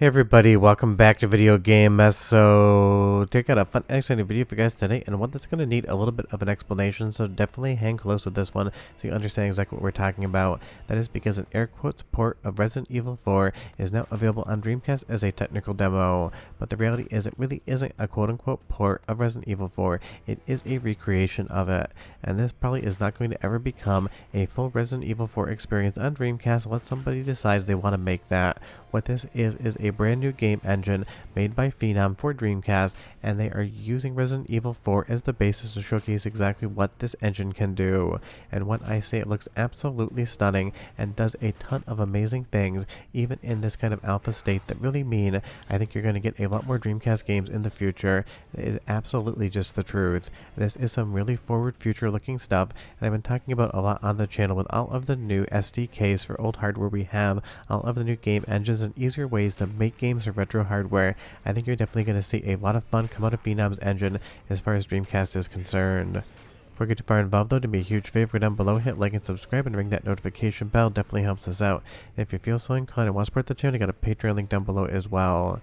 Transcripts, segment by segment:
Hey everybody, welcome back to Video Game Mess. So, I got a fun, exciting video for you guys today, and one that's going to need a little bit of an explanation, so definitely hang close with this one so you understand exactly what we're talking about. That is because an air quotes port of Resident Evil 4 is now available on Dreamcast as a technical demo, but the reality is it really isn't a quote-unquote port of Resident Evil 4, it is a recreation of it, and this probably is not going to ever become a full Resident Evil 4 experience on Dreamcast unless somebody decides they want to make that. What this is a brand new game engine made by Phenom for Dreamcast, and they are using Resident Evil 4 as the basis to showcase exactly what this engine can do. And when I say it looks absolutely stunning and does a ton of amazing things, even in this kind of alpha state, that really mean I think you're going to get a lot more Dreamcast games in the future. It is absolutely just the truth. This is some really forward future looking stuff, and I've been talking about a lot on the channel with all of the new SDKs for old hardware we have, all of the new game engines and easier ways to make games for retro hardware. I think you're definitely going to see a lot of fun come out of Phenom's engine as far as Dreamcast is concerned. Before we get too far involved though, do me a huge favor down below, hit like and subscribe and ring that notification bell, definitely helps us out. And if you feel so inclined and want to support the channel, I got a Patreon link down below as well.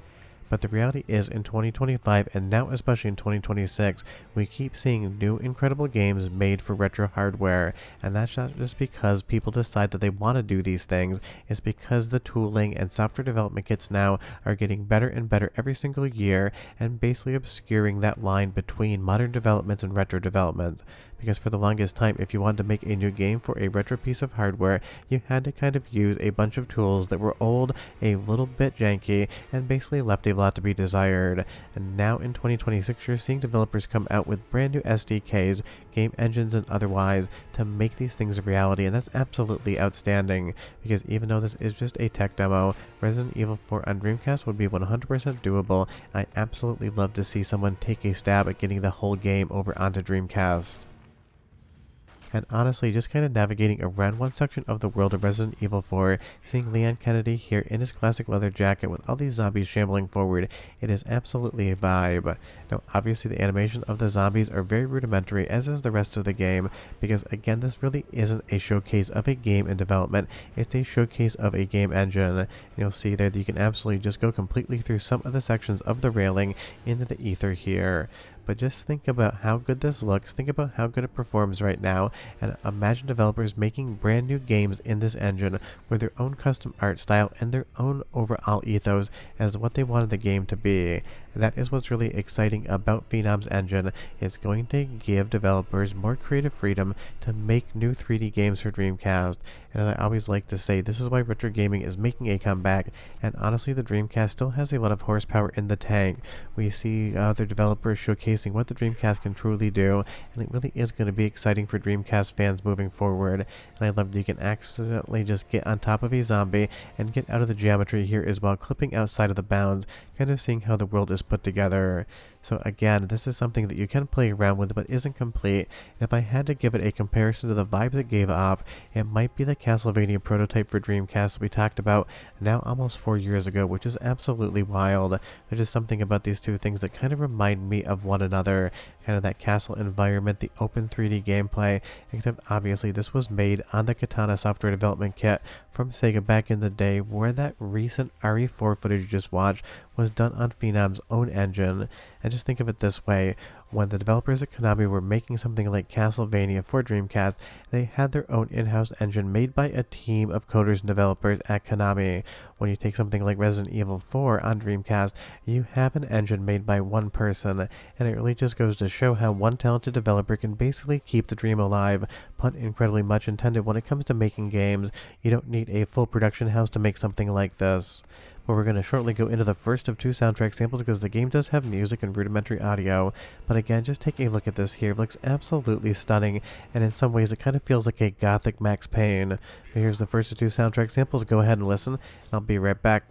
But the reality is, in 2025, and now especially in 2026, we keep seeing new incredible games made for retro hardware. And that's not just because people decide that they want to do these things, it's because the tooling and software development kits now are getting better and better every single year, and basically obscuring that line between modern developments and retro developments. Because for the longest time, if you wanted to make a new game for a retro piece of hardware, you had to kind of use a bunch of tools that were old, a little bit janky, and basically left a lot to be desired. And now in 2026, you're seeing developers come out with brand new SDKs, game engines and otherwise, to make these things a reality, and that's absolutely outstanding. Because even though this is just a tech demo, Resident Evil 4 on Dreamcast would be 100% doable, and I'd absolutely love to see someone take a stab at getting the whole game over onto Dreamcast. And honestly, just kind of navigating around one section of the world of Resident Evil 4, seeing Leon Kennedy here in his classic leather jacket with all these zombies shambling forward, it is absolutely a vibe. Now, obviously the animation of the zombies are very rudimentary, as is the rest of the game, because again, this really isn't a showcase of a game in development, it's a showcase of a game engine. And you'll see there that you can absolutely just go completely through some of the sections of the railing into the ether here. But just think about how good this looks, think about how good it performs right now, and imagine developers making brand new games in this engine with their own custom art style and their own overall ethos as what they wanted the game to be. That is what's really exciting about Phenom's engine. It's going to give developers more creative freedom to make new 3D games for Dreamcast. And as I always like to say, this is why retro gaming is making a comeback, and honestly the Dreamcast still has a lot of horsepower in the tank. We see other developers showcasing what the Dreamcast can truly do, and it really is going to be exciting for Dreamcast fans moving forward. And I love that you can accidentally just get on top of a zombie and get out of the geometry here as well, clipping outside of the bounds, kind of seeing how the world is put together. So again, this is something that you can play around with but isn't complete, and if I had to give it a comparison to the vibes it gave off, it might be the Castlevania prototype for Dreamcast that we talked about now almost 4 years ago, which is absolutely wild. There's just something about these two things that kind of remind me of one another, kind of that castle environment, the open 3D gameplay, except obviously this was made on the Katana software development kit from Sega back in the day, where that recent RE4 footage you just watched was done on Phenom's own engine. And just think of it this way, when the developers at Konami were making something like Castlevania for Dreamcast, they had their own in-house engine made by a team of coders and developers at Konami. When you take something like Resident Evil 4 on Dreamcast, you have an engine made by one person, and it really just goes to show how one talented developer can basically keep the dream alive, pun incredibly much intended. When it comes to making games, you don't need a full production house to make something like this. But we're going to shortly go into the first of two soundtrack samples because the game does have music and rudimentary audio. But again, just take a look at this here. It looks absolutely stunning, and in some ways it kind of feels like a gothic Max Payne. But here's the first of two soundtrack samples. Go ahead and listen. I'll be right back.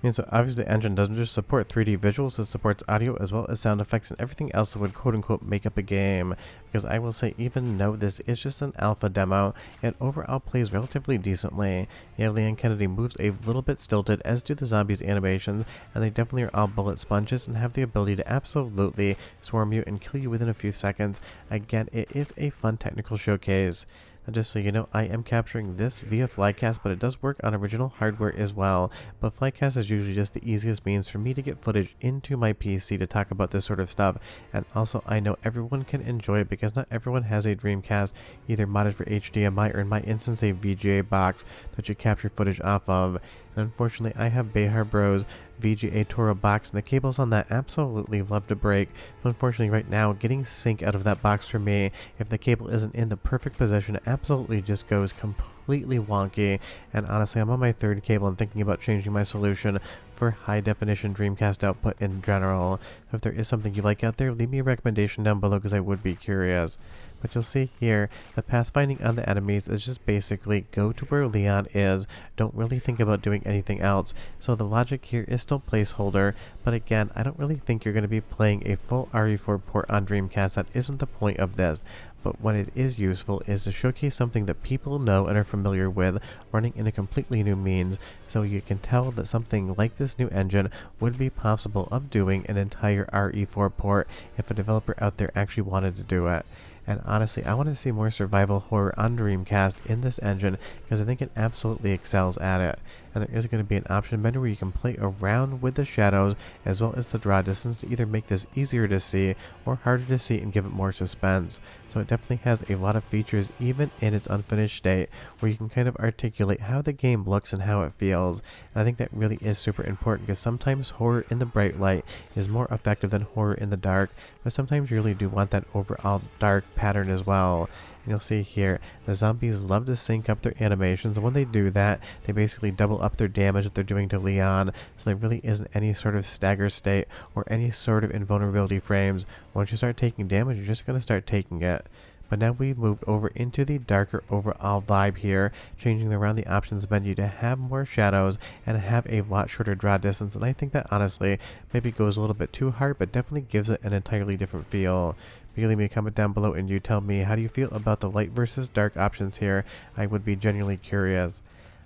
And so obviously the engine doesn't just support 3D visuals, it supports audio as well as sound effects and everything else that would quote unquote make up a game. Because I will say, even though this is just an alpha demo, it overall plays relatively decently. Yeah, Leon Kennedy moves a little bit stilted, as do the zombies animations, and they definitely are all bullet sponges and have the ability to absolutely swarm you and kill you within a few seconds. Again, it is a fun technical showcase. Now, just so you know, I am capturing this via Flycast, but it does work on original hardware as well. But Flycast is usually just the easiest means for me to get footage into my PC to talk about this sort of stuff. And also, I know everyone can enjoy it because not everyone has a Dreamcast either modded for HDMI or, in my instance, a VGA box that you capture footage off of. And unfortunately, I have Behar Bros VGA Toro box, and the cables on that absolutely love to break. So unfortunately, right now, getting sync out of that box for me, if the cable isn't in the perfect position, it absolutely just goes completely wonky. And honestly, I'm on my third cable and thinking about changing my solution for high definition Dreamcast output in general. So if there is something you like out there, leave me a recommendation down below because I would be curious. But you'll see here, the pathfinding on the enemies is just basically go to where Leon is, don't really think about doing anything else. So the logic here is still placeholder, but again, I don't really think you're going to be playing a full RE4 port on Dreamcast. That isn't the point of this. But what it is useful is to showcase something that people know and are familiar with, running in a completely new means, so you can tell that something like this new engine would be possible of doing an entire RE4 port if a developer out there actually wanted to do it. And honestly, I want to see more survival horror on Dreamcast in this engine because I think it absolutely excels at it. And there is going to be an option menu where you can play around with the shadows as well as the draw distance to either make this easier to see or harder to see and give it more suspense. So it definitely has a lot of features even in its unfinished state where you can kind of articulate how the game looks and how it feels. And I think that really is super important because sometimes horror in the bright light is more effective than horror in the dark, but sometimes you really do want that overall dark pattern as well. And you'll see here, the zombies love to sync up their animations, and when they do that, they basically double up their damage that they're doing to Leon, so there really isn't any sort of stagger state or any sort of invulnerability frames. Once you start taking damage, you're just going to start taking it. But now we've moved over into the darker overall vibe here, changing around the options menu to have more shadows and have a lot shorter draw distance, and I think that honestly maybe goes a little bit too hard, but definitely gives it an entirely different feel. You leave me a comment down below and you tell me, how do you feel about the light versus dark options here? I would be genuinely curious.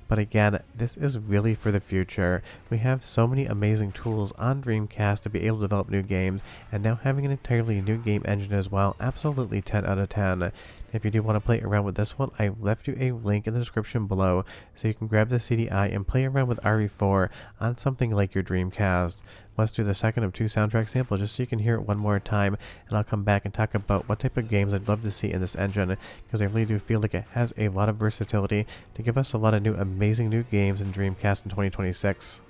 But again, this is really for the future. We have so many amazing tools on Dreamcast to be able to develop new games, and now having an entirely new game engine as well, absolutely 10 out of 10. If you do want to play around with this one, I've left you a link in the description below so you can grab the CDI and play around with RE4 on something like your Dreamcast. Let's do the second of two soundtrack samples just so you can hear it one more time, and I'll come back and talk about what type of games I'd love to see in this engine, because I really do feel like it has a lot of versatility to give us a lot of new amazing new games in Dreamcast in 2026.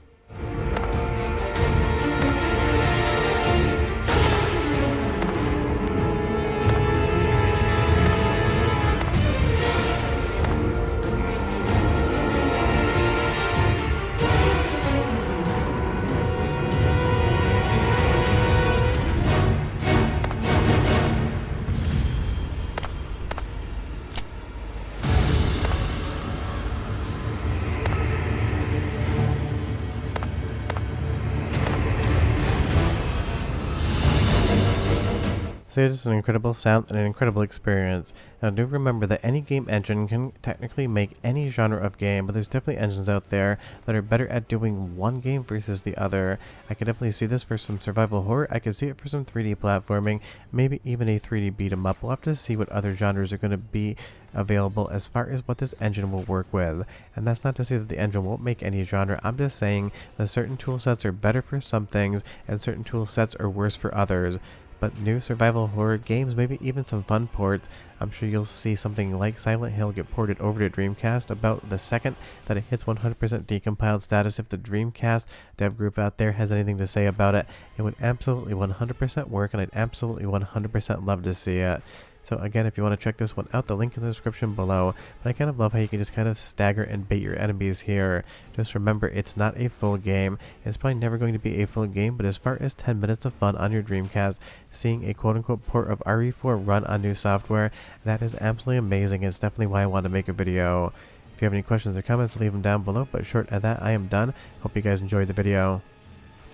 So it is an incredible sound and an incredible experience. Now do remember that any game engine can technically make any genre of game, but there's definitely engines out there that are better at doing one game versus the other. I could definitely see this for some survival horror, I could see it for some 3D platforming, maybe even a 3D beat 'em up. We'll have to see what other genres are going to be available as far as what this engine will work with. And that's not to say that the engine won't make any genre, I'm just saying that certain tool sets are better for some things and certain tool sets are worse for others. But new survival horror games, maybe even some fun ports. I'm sure you'll see something like Silent Hill get ported over to Dreamcast about the second that it hits 100% decompiled status. If the Dreamcast dev group out there has anything to say about it, it would absolutely 100% work, and I'd absolutely 100% love to see it. So again, if you want to check this one out, the link in the description below. But I kind of love how you can just kind of stagger and bait your enemies here. Just remember, it's not a full game. It's probably never going to be a full game, but as far as 10 minutes of fun on your Dreamcast, seeing a quote-unquote port of RE4 run on new software, that is absolutely amazing. It's definitely why I wanted to make a video. If you have any questions or comments, leave them down below. But short of that, I am done. Hope you guys enjoyed the video.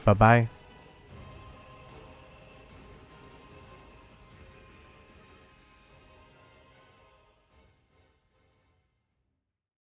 Bye-bye.